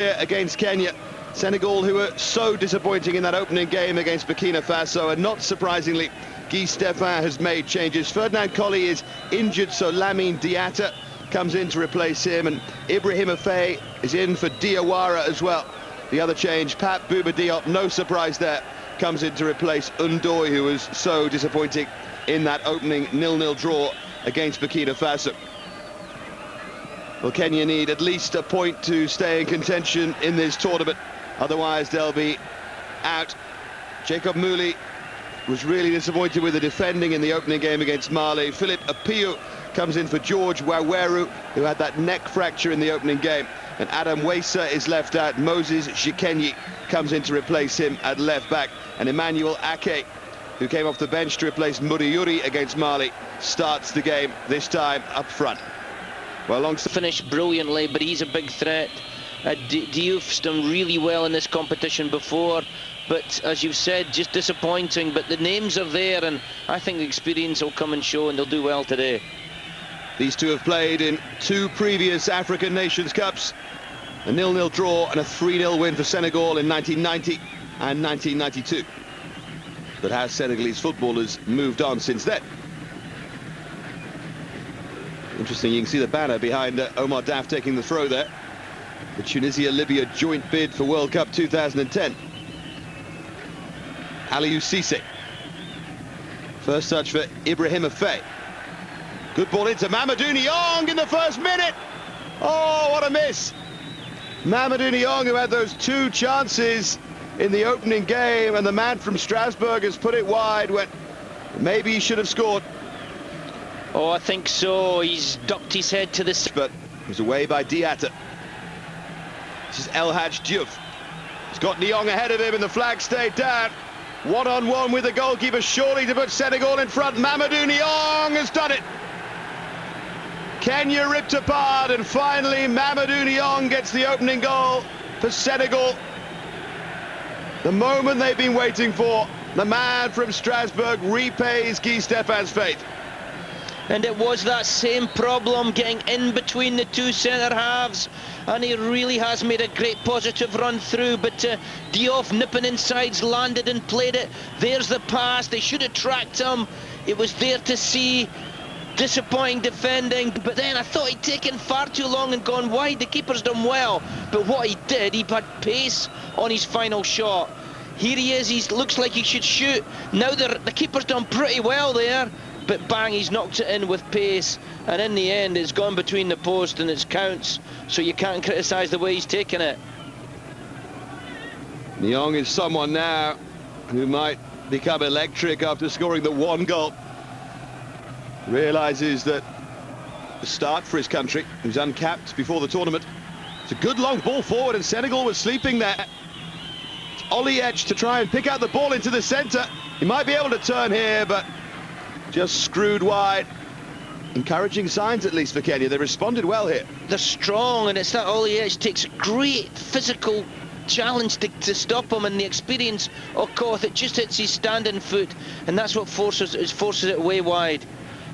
Against Kenya. Senegal, who were so disappointing in that opening game against Burkina Faso, and not surprisingly, Guy Stéphane has made changes. Ferdinand Coly is injured, so Lamine Diatta comes in to replace him, and Ibrahima Faye is in for Diawara as well. The other change, Pape Bouba Diop, no surprise there, comes in to replace Ndoye, who was so disappointing in that opening 0-0 draw against Burkina Faso. Well, Kenya need at least a point to stay in contention in this tournament. Otherwise, they'll be out. Jacob Mouli was really disappointed with the defending in the opening game against Mali. Philip Apiu comes in for George Waweru, who had that neck fracture in the opening game. And Adam Wesa is left out. Moses Jikenyi comes in to replace him at left back. And Emmanuel Ake, who came off the bench to replace Muriuri against Mali, starts the game, this time up front. Well, finished brilliantly, but he's a big threat. Diouf's done really well in this competition before, but as you've said, just disappointing. But the names are there, and I think the experience will come and show, and they'll do well today. These two have played in 2 previous African Nations Cups. A 0-0 draw and a 3-0 win for Senegal in 1990 and 1992. But has Senegalese footballers moved on since then? Interesting, you can see the banner behind Omar Daf taking the throw there. The Tunisia-Libya joint bid for World Cup 2010. Aliou Cissé. First touch for Ibrahima Faye. Good ball into Mamadou Niang in the first minute. Oh, what a miss. Mamadou Niang, who had those 2 chances in the opening game, and the man from Strasbourg has put it wide when maybe he should have scored. Oh, I think so. He's ducked his head to the... But it was away by Diatta. This is El Hadj Diouf. He's got Niang ahead of him, and the flag stayed down. One-on-one with the goalkeeper, surely to put Senegal in front. Mamadou Niang has done it. Kenya ripped apart, and finally Mamadou Niang gets the opening goal for Senegal. The moment they've been waiting for. The man from Strasbourg repays Guy Stéphane's fate. And it was that same problem, getting in between the 2 centre-halves, and he really has made a great positive run through, but Diouf nipping insides, landed and played it. There's the pass, they should have tracked him. It was there to see. Disappointing defending, but then I thought he'd taken far too long and gone wide. The keeper's done well, but what he did, he had pace on his final shot. Here he is, he looks like he should shoot. Now the keeper's done pretty well there, but bang, he's knocked it in with pace, and in the end it's gone between the post and it counts, so you can't criticise the way he's taken it. Niang is someone now who might become electric after scoring the 1 goal. Realises that the start for his country, who's uncapped before the tournament. It's a good long ball forward, and Senegal was sleeping there. It's Oliech to try and pick out the ball into the centre. He might be able to turn here, but just screwed wide. Encouraging signs, at least, for Kenya. They responded well here. They're strong, and it's that Oliech takes a great physical challenge to stop him, and the experience of Koth, it just hits his standing foot, and that's what forces it way wide.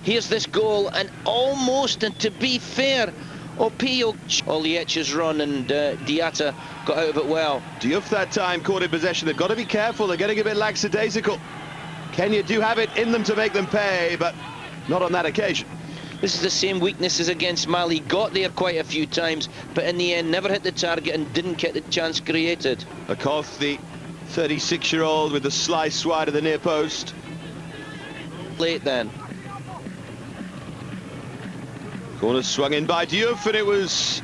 Here's this goal, and almost, and to be fair, Oliech's run, and Diatta got out of it well. Diouf that time caught in possession. They've got to be careful, they're getting a bit lackadaisical. Kenya do have it in them to make them pay, but not on that occasion. This is the same weakness as against Mali. Got there quite a few times, but in the end never hit the target and didn't get the chance created. Akoth, the 36-year-old, with the slice wide of the near post. Late then. Corner swung in by Diouf, and it was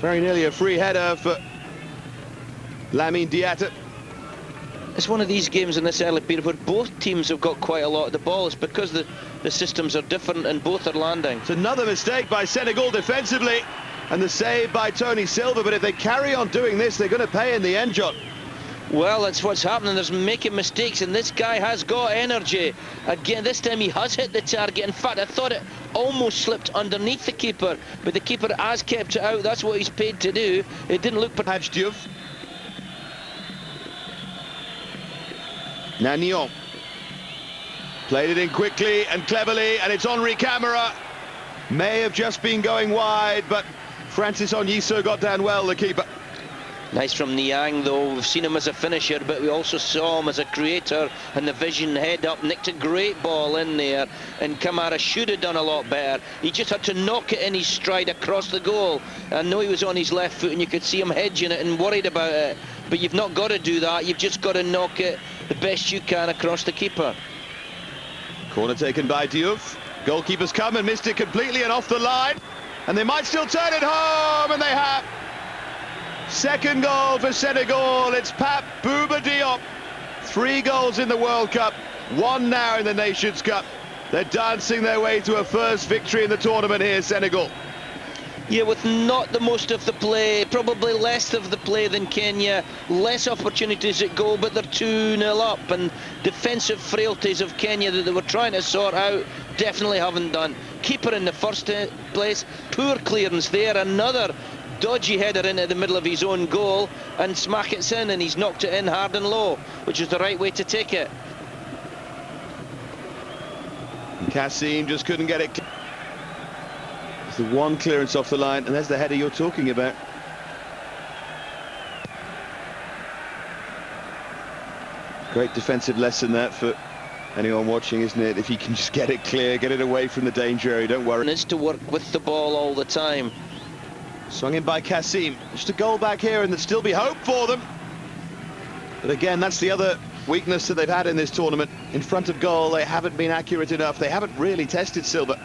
very nearly a free header for Lamine Diatta. It's one of these games in this early period where both teams have got quite a lot of the ball. It's because the systems are different and both are landing. It's another mistake by Senegal defensively, and the save by Tony Silva, but if they carry on doing this, they're going to pay in the end, John. Well, that's what's happening. There's making mistakes, and this guy has got energy. Again, this time he has hit the target. In fact, I thought it almost slipped underneath the keeper, but the keeper has kept it out. That's what he's paid to do. It didn't look... Hadj Diouf. Niang played it in quickly and cleverly, and it's Henri Camara. May have just been going wide, but Francis Onyiso got down well, the keeper. Nice from Niang, though. We've seen him as a finisher, but we also saw him as a creator, and the vision head up, nicked a great ball in there, and Kamara should have done a lot better. He just had to knock it in his stride across the goal. I know he was on his left foot, and you could see him hedging it and worried about it, but you've not got to do that. You've just got to knock it the best you can across the keeper. Corner taken by Diouf. Goalkeeper's come and missed it completely and off the line, and they might still turn it home, and they have. Second goal for Senegal. It's Pape Bouba Diop. 3 goals in the World Cup, 1 now in the Nations Cup. They're dancing their way to a first victory in the tournament here, Senegal. Yeah, with not the most of the play, probably less of the play than Kenya, less opportunities at goal, but they're 2-0 up, and defensive frailties of Kenya that they were trying to sort out definitely haven't done. Keeper in the first place, poor clearance there, another dodgy header into the middle of his own goal, and smack it's in, and he's knocked it in hard and low, which is the right way to take it. Kassim just couldn't get it. It's the one clearance off the line, and there's the header you're talking about. Great defensive lesson that for anyone watching, isn't it? If you can just get it clear, get it away from the danger area, don't worry. And it's to work with the ball all the time. Swung in by Kassim. Just a goal back here, and there'd still be hope for them. But again, that's the other weakness that they've had in this tournament. In front of goal, they haven't been accurate enough. They haven't really tested Silva.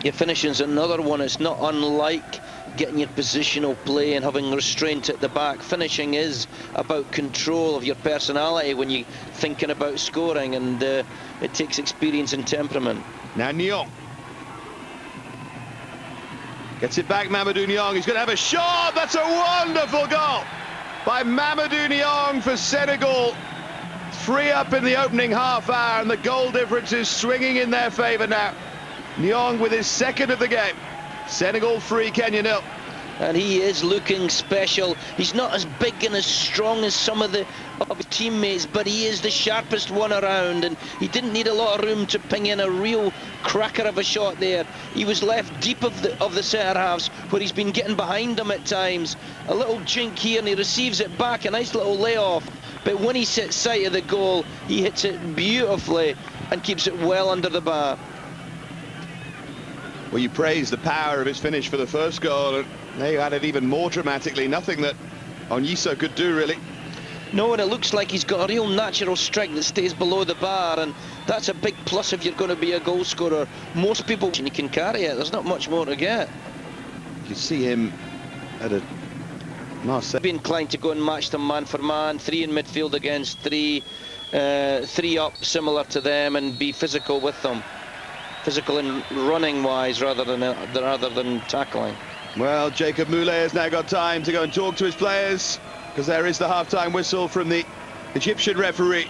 Your finishing's another one. It's not unlike getting your positional play and having restraint at the back. Finishing is about control of your personality when you're thinking about scoring, and it takes experience and temperament. Now Niang gets it back. Mamadou Niang, he's going to have a shot. That's a wonderful goal by Mamadou Niang for Senegal. 3 up in the opening half hour, and the goal difference is swinging in their favour now. Niang with his 2nd of the game. Senegal 3, Kenya 0. And he is looking special. He's not as big and as strong as some of his teammates, but he is the sharpest one around, and he didn't need a lot of room to ping in a real cracker of a shot there. He was left deep of the centre halves, where he's been getting behind them at times. A little jink here, and he receives it back, a nice little layoff. But when he sets sight of the goal, he hits it beautifully and keeps it well under the bar. Well, you praise the power of his finish for the first goal, and there you had it even more dramatically. Nothing that Onyiso could do, really. No, and it looks like he's got a real natural strike that stays below the bar, and that's a big plus if you're going to be a goal scorer. Most people, you can carry it. There's not much more to get. You see him at a Marseille. Be inclined to go and match them man for man, 3 in midfield against 3, 3 up, similar to them, and be physical with them. Physical and running wise rather than tackling. Well, Jacob Moulay has now got time to go and talk to his players, because there is the half-time whistle from the Egyptian referee.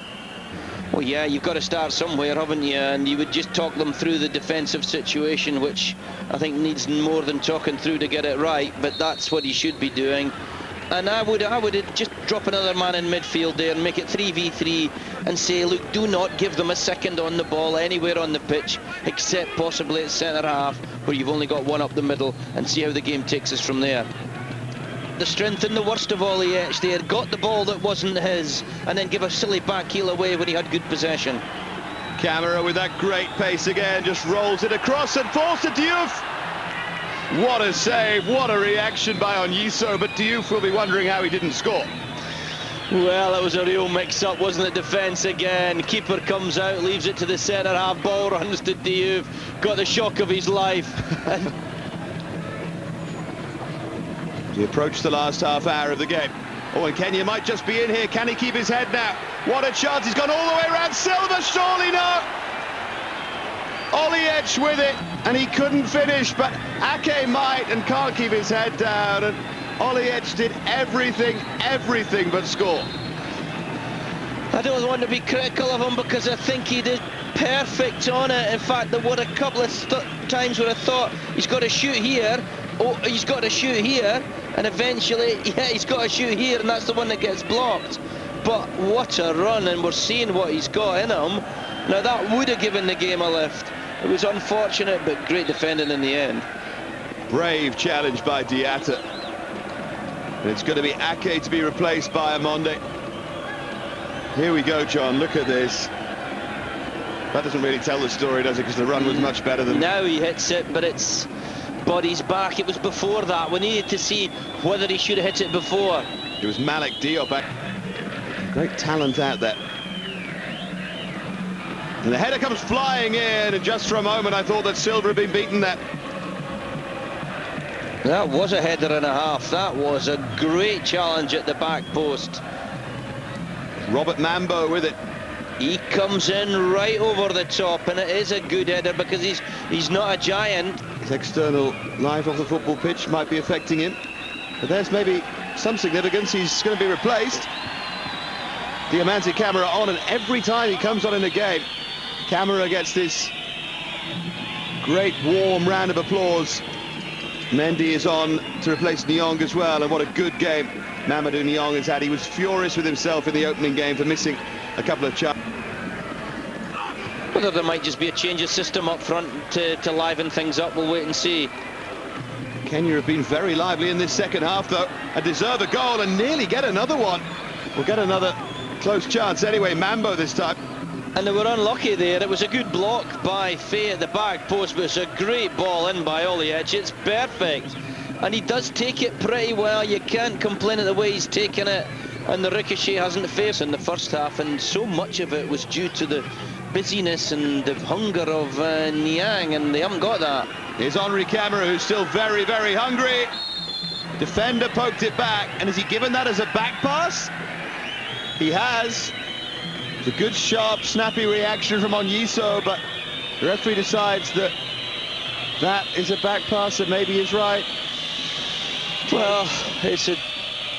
Well, yeah, you've got to start somewhere, haven't you? And you would just talk them through the defensive situation, which I think needs more than talking through to get it right, but that's what he should be doing. And I would just drop another man in midfield there and make it 3v3 and say, look, do not give them a second on the ball anywhere on the pitch, except possibly at centre half, where you've only got one up the middle, and see how the game takes us from there. The strength and the worst of Oliech there, got the ball that wasn't his, and then give a silly back heel away when he had good possession. Camera with that great pace again, just rolls it across and falls to Diouf. What a save, what a reaction by Onyiso, but Diouf will be wondering how he didn't score. Well, it was a real mix-up, wasn't it? Defence again. Keeper comes out, leaves it to the centre half, ball runs to Diouf, got the shock of his life. He approached the last half hour of the game. Oh, and Kenya might just be in here. Can he keep his head now? What a chance, he's gone all the way around. Silva, surely no! Oliech with it, and he couldn't finish, but Ake might and can't keep his head down, and Oliech did everything but score. I don't want to be critical of him, because I think he did perfect on it. In fact, there were a couple of times where I thought he's got to shoot here, oh, he's got to shoot here, and eventually, yeah, he's got to shoot here, and that's the one that gets blocked. But what a run, and we're seeing what he's got in him. Now that would have given the game a lift. It was unfortunate, but great defending in the end. Brave challenge by Diatta. And it's going to be Ake to be replaced by Amonde. Here we go, John, look at this. That doesn't really tell the story, does it? Because the run was much better than... Now he hits it, but it's body's back. It was before that. We needed to see whether he should have hit it before. It was Malik Diop. Great talent out there. And the header comes flying in, and just for a moment I thought that Silva had been beaten there. That was a header and a half. That was a great challenge at the back post. Robert Mambo with it. He comes in right over the top, and it is a good header because he's not a giant. His external life off the football pitch might be affecting him, but there's maybe some significance. He's going to be replaced. Diamante Camara on, and every time he comes on in a game, Camara gets this great warm round of applause. Mendy is on to replace Niang as well, and what a good game Mamadou Niang has had. He was furious with himself in the opening game for missing a couple of chances. Whether there might just be a change of system up front to liven things up, we'll wait and see. Kenya have been very lively in this second half, though, and deserve a goal and nearly get another one. We'll get another close chance anyway. Mambo this time. And they were unlucky there. It was a good block by Faye at the back post, but it's a great ball in by Oliech. It's perfect. And he does take it pretty well. You can't complain at the way he's taken it. And the ricochet hasn't faced in the first half, and so much of it was due to the busyness and the hunger of Niang, and they haven't got that. Here's Henri Camara, who's still very, very hungry. Defender poked it back, and has he given that as a back pass? He has. It's a good, sharp, snappy reaction from Onyiso, but the referee decides that that is a back pass that maybe is right. Well, it's a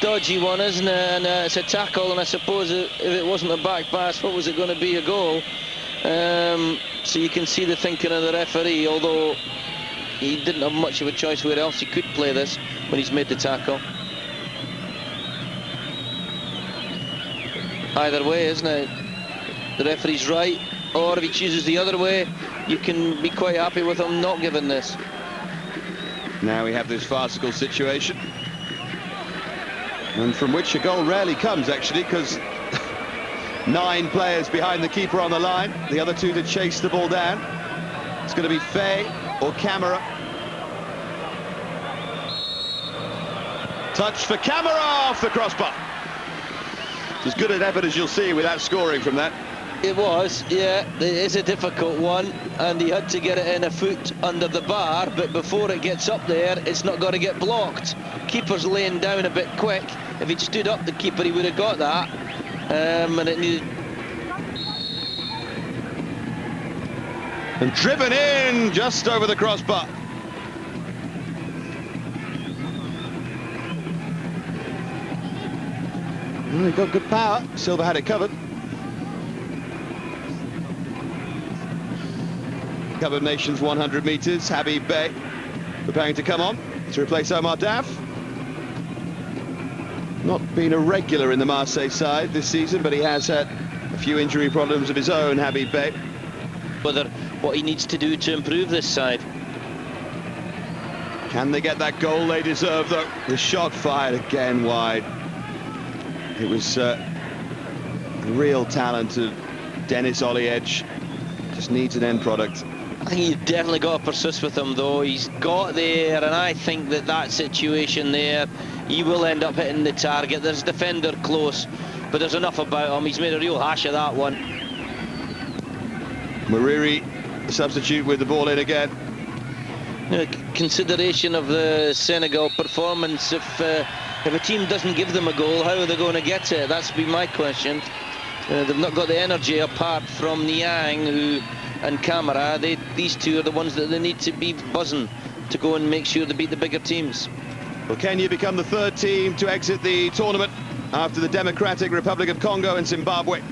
dodgy one, isn't it? And it's a tackle, and I suppose if it wasn't a back pass, what was it going to be? A goal? So you can see the thinking of the referee, although he didn't have much of a choice where else he could play this when he's made the tackle. Either way, isn't it? The referee's right, or if he chooses the other way, you can be quite happy with him not giving this. Now we have this farcical situation, and from which a goal rarely comes, actually, because 9 players behind the keeper on the line, the other 2 to chase the ball down. It's going to be Faye or Camara. Touch for Camara off the crossbar. It's as good an effort as you'll see without scoring from that. It was, yeah, it is a difficult one, and he had to get it in a foot under the bar, but before it gets up there, it's not got to get blocked. Keeper's laying down a bit quick. If he'd stood up, the keeper, he would have got that. And it needed... And driven in just over the crossbar. Well, he got good power. Silva had it covered. Cup of Nations 100 metres. Habib Bey preparing to come on to replace Omar Daf. Not been a regular in the Marseille side this season, but he has had a few injury problems of his own, Habib Bey. Whether what he needs to do to improve this side. Can they get that goal they deserve, though? The shot fired again wide. It was real talent of Dennis Oliech. Just needs an end product. I think you've definitely got to persist with him, though. He's got there, and I think that situation there, he will end up hitting the target. There's a defender close, but there's enough about him. He's made a real hash of that one. Mariri, substitute with the ball in again. Consideration of the Senegal performance. If a team doesn't give them a goal, how are they going to get it? That's been my question. They've not got the energy apart from Niang and Camara. These 2 are the ones that they need to be buzzing to go and make sure they beat the bigger teams. Well, Kenya become the 3rd team to exit the tournament after the Democratic Republic of Congo and Zimbabwe.